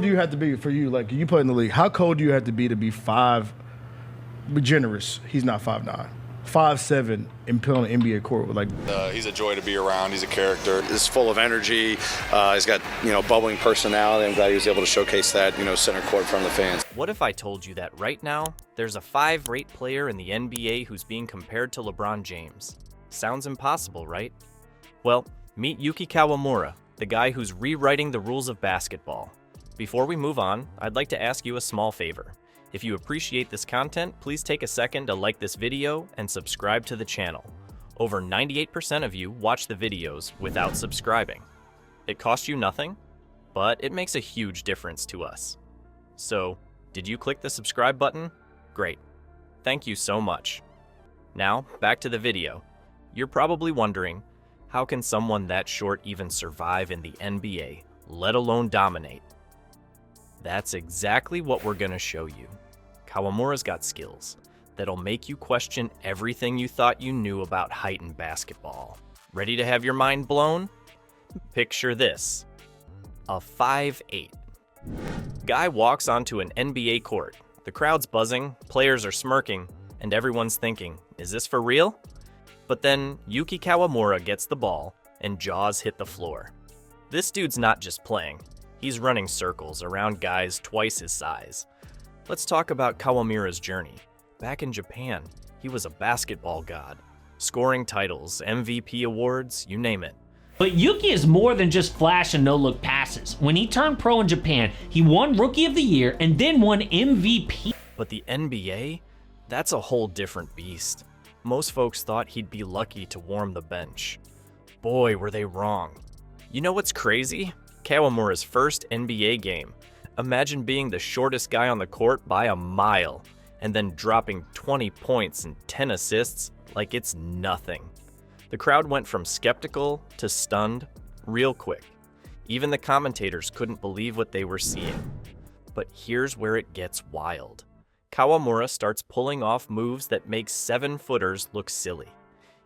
do you have to be for you? Like, you play in the league. How cold do you have to be 5? Be generous. He's not 5'9". 5'7" and play on the NBA court with like. He's a joy to be around. He's a character. He's full of energy. He's got bubbling personality. I'm glad he was able to showcase that center court in front of the fans. What if I told you that right now there's a 5-rate player in the NBA who's being compared to LeBron James? Sounds impossible, right? Well, meet Yuki Kawamura, the guy who's rewriting the rules of basketball. Before we move on, I'd like to ask you a small favor. If you appreciate this content, please take a second to like this video and subscribe to the channel. Over 98% of you watch the videos without subscribing. It costs you nothing, but it makes a huge difference to us. So, did you click the subscribe button? Great. Thank you so much. Now, back to the video. You're probably wondering, how can someone that short even survive in the NBA, let alone dominate? That's exactly what we're gonna show you. Kawamura's got skills that'll make you question everything you thought you knew about height in basketball. Ready to have your mind blown? Picture this. A 5'8". Guy walks onto an NBA court. The crowd's buzzing, players are smirking, and everyone's thinking, is this for real? But then Yuki Kawamura gets the ball, and jaws hit the floor. This dude's not just playing. He's running circles around guys twice his size. Let's talk about Kawamura's journey. Back in Japan, he was a basketball god, scoring titles, MVP awards, you name it. But Yuki is more than just flash and no-look passes. When he turned pro in Japan, he won Rookie of the Year and then won MVP. But the NBA? That's a whole different beast. Most folks thought he'd be lucky to warm the bench. Boy, were they wrong. You know what's crazy? Kawamura's first NBA game. Imagine being the shortest guy on the court by a mile, and then dropping 20 points and 10 assists like it's nothing. The crowd went from skeptical to stunned real quick. Even the commentators couldn't believe what they were seeing. But here's where it gets wild. Kawamura starts pulling off moves that make 7-footers look silly.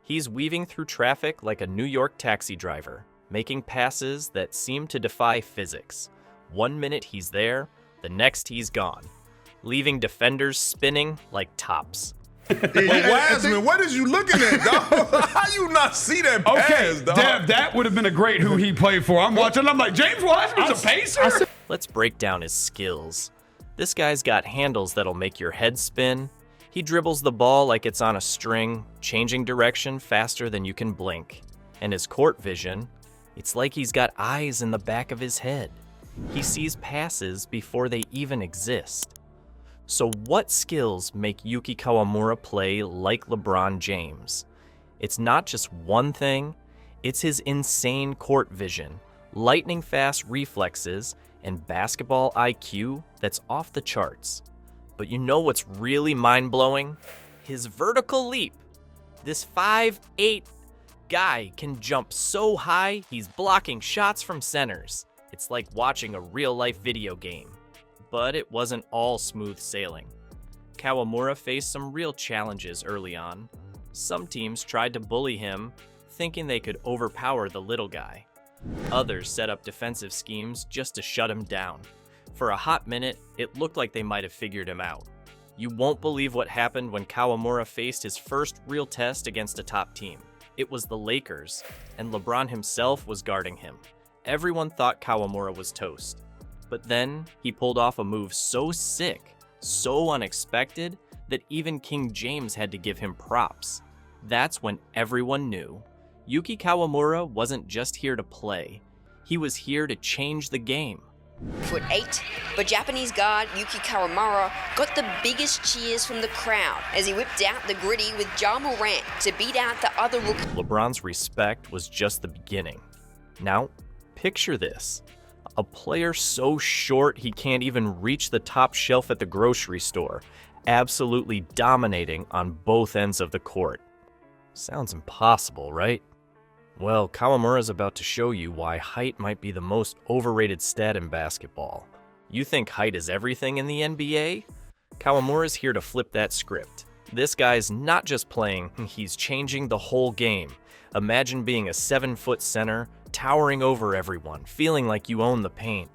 He's weaving through traffic like a New York taxi driver, making passes that seem to defy physics. 1 minute he's there, the next he's gone, leaving defenders spinning like tops. But Wiseman, what is you looking at, dog? How you not see that pass, dog? Dev, that would have been a great who he played for. I'm watching, I'm like, James Wiseman's a pacer? Let's break down his skills. This guy's got handles that'll make your head spin. He dribbles the ball like it's on a string, changing direction faster than you can blink. And his court vision, it's like he's got eyes in the back of his head. He sees passes before they even exist. So what skills make Yuki Kawamura play like LeBron James? It's not just one thing, it's his insane court vision, lightning-fast reflexes, and basketball IQ that's off the charts. But you know what's really mind-blowing? His vertical leap. This 5'8" guy can jump so high, he's blocking shots from centers. It's like watching a real-life video game. But it wasn't all smooth sailing. Kawamura faced some real challenges early on. Some teams tried to bully him, thinking they could overpower the little guy. Others set up defensive schemes just to shut him down. For a hot minute, it looked like they might have figured him out. You won't believe what happened when Kawamura faced his first real test against a top team. It was the Lakers, and LeBron himself was guarding him. Everyone thought Kawamura was toast. But then, he pulled off a move so sick, so unexpected, that even King James had to give him props. That's when everyone knew. Yuki Kawamura wasn't just here to play. He was here to change the game. 8', but Japanese guard Yuki Kawamura got the biggest cheers from the crowd as he whipped out the gritty with Ja Morant to beat out the other rookie. LeBron's respect was just the beginning. Now, picture this. A player so short he can't even reach the top shelf at the grocery store, absolutely dominating on both ends of the court. Sounds impossible, right? Well, Kawamura's about to show you why height might be the most overrated stat in basketball. You think height is everything in the NBA? Kawamura's here to flip that script. This guy's not just playing, he's changing the whole game. Imagine being a 7-foot center, towering over everyone, feeling like you own the paint.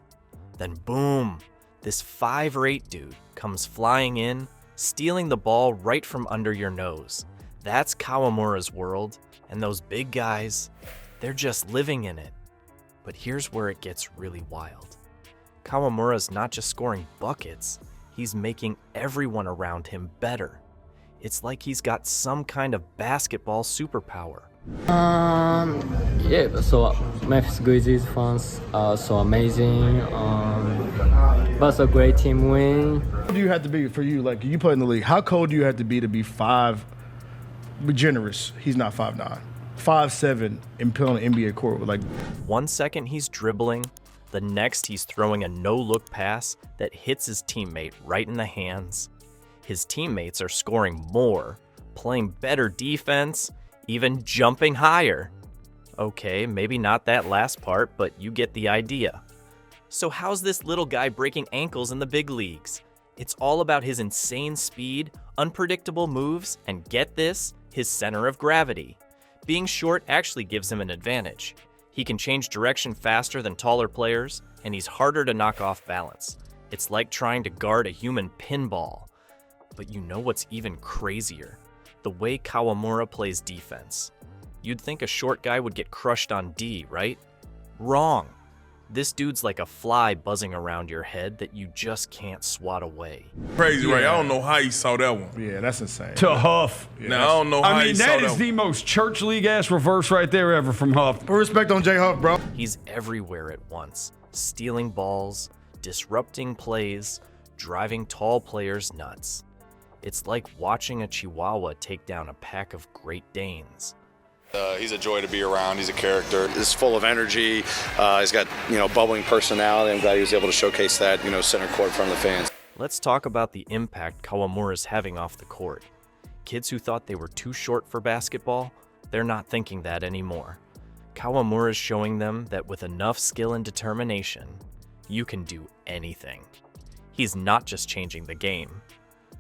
Then boom, this 5'8" dude comes flying in, stealing the ball right from under your nose. That's Kawamura's world, and those big guys, they're just living in it. But here's where it gets really wild. Kawamura's not just scoring buckets, he's making everyone around him better. It's like he's got some kind of basketball superpower. Yeah, so Memphis Grizzlies fans are so amazing. But a great team win. How do you have to be for you? Like you play in the league. How cold do you have to be 5? Be generous. He's not 5'9", 5'7", and play on the NBA court with like. 1 second he's dribbling, the next he's throwing a no-look pass that hits his teammate right in the hands. His teammates are scoring more, playing better defense, even jumping higher. Okay, maybe not that last part, but you get the idea. So how's this little guy breaking ankles in the big leagues? It's all about his insane speed, unpredictable moves, and get this, his center of gravity. Being short actually gives him an advantage. He can change direction faster than taller players, and he's harder to knock off balance. It's like trying to guard a human pinball. But you know what's even crazier? The way Kawamura plays defense. You'd think a short guy would get crushed on D, right? Wrong. This dude's like a fly buzzing around your head that you just can't swat away. Crazy, Ray. I don't know how he saw that one. Yeah, that's insane. To Huff. Yeah, now, I don't know how I he mean, saw that that is one. the most church league ass reverse right there ever from Huff. Put respect on J Huff, bro. He's everywhere at once, stealing balls, disrupting plays, driving tall players nuts. It's like watching a Chihuahua take down a pack of Great Danes. He's a joy to be around. He's a character. He's full of energy. He's got, bubbling personality. I'm glad he was able to showcase that, center court in front of the fans. Let's talk about the impact Kawamura's having off the court. Kids who thought they were too short for basketball, they're not thinking that anymore. Kawamura's showing them that with enough skill and determination, you can do anything. He's not just changing the game,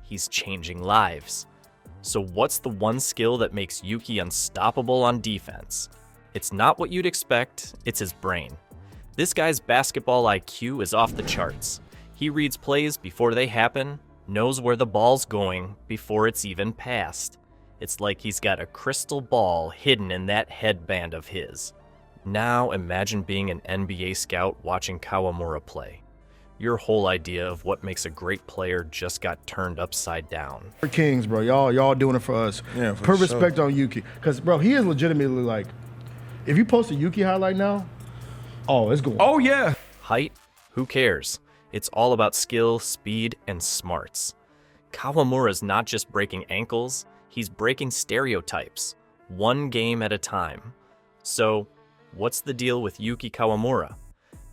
he's changing lives. So what's the one skill that makes Yuki unstoppable on defense? It's not what you'd expect, it's his brain. This guy's basketball IQ is off the charts. He reads plays before they happen, knows where the ball's going before it's even passed. It's like he's got a crystal ball hidden in that headband of his. Now imagine being an NBA scout watching Kawamura play. Your whole idea of what makes a great player just got turned upside down. We're kings, bro. Y'all doing it for us. Yeah, for Put sure. respect on Yuki. Because, bro, he is legitimately like, if you post a Yuki highlight now, oh, it's going. Oh, yeah. Height? Who cares? It's all about skill, speed, and smarts. Kawamura's not just breaking ankles, he's breaking stereotypes, one game at a time. So, what's the deal with Yuki Kawamura?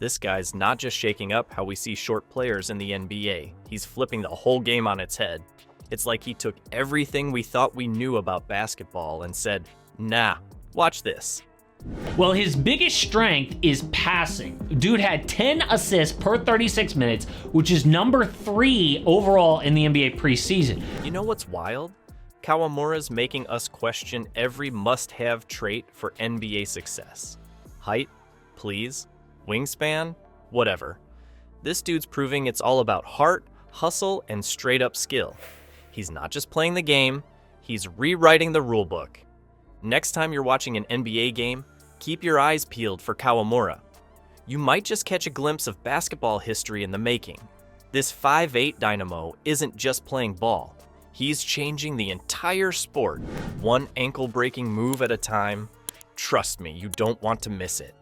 This guy's not just shaking up how we see short players in the NBA, he's flipping the whole game on its head. It's like he took everything we thought we knew about basketball and said, nah, watch this. Well, his biggest strength is passing. Dude had 10 assists per 36 minutes, which is number 3 overall in the NBA preseason. You know what's wild? Kawamura's making us question every must-have trait for NBA success. Height? Please. Wingspan? Whatever. This dude's proving it's all about heart, hustle, and straight-up skill. He's not just playing the game, he's rewriting the rulebook. Next time you're watching an NBA game, keep your eyes peeled for Kawamura. You might just catch a glimpse of basketball history in the making. This 5'8" dynamo isn't just playing ball. He's changing the entire sport, one ankle-breaking move at a time. Trust me, you don't want to miss it.